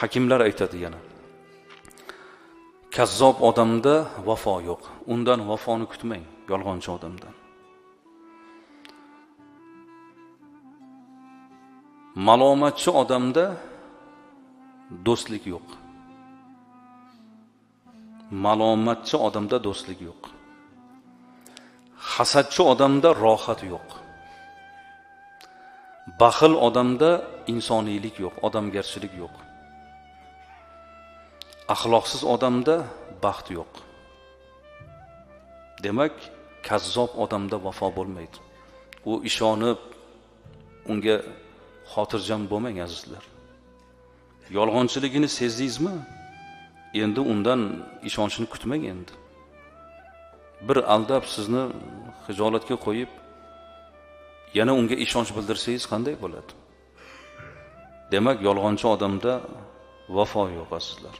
Hakimlar aytadi yana. Kazzob odamda vafo yo'q. Undan vafoni kutmang, yolg'onchi odamdan. Malomatchi odamda do'stlik yo'q. Malomatchi odamda do'stlik yo'q. Hasadchi odamda rohat yo'q. Baxil odamda insoniylik yo'q, odamgarchilik yo'q. Axloqsiz odamda baxt yo'q. Demak, kazzob odamda vafo bo'lmaydi. U ishonib unga xotirjam bo'lmang azizlar. Yolg'onchiligini sezdingizmi? Endi undan ishonchni kutmang endi. Bir aldab sizni xijolatga qo'yib, yana unga ishonch bildirsangiz qanday bo'ladi? Demak, yolg'onchi odamda vafo yo'q azizlar.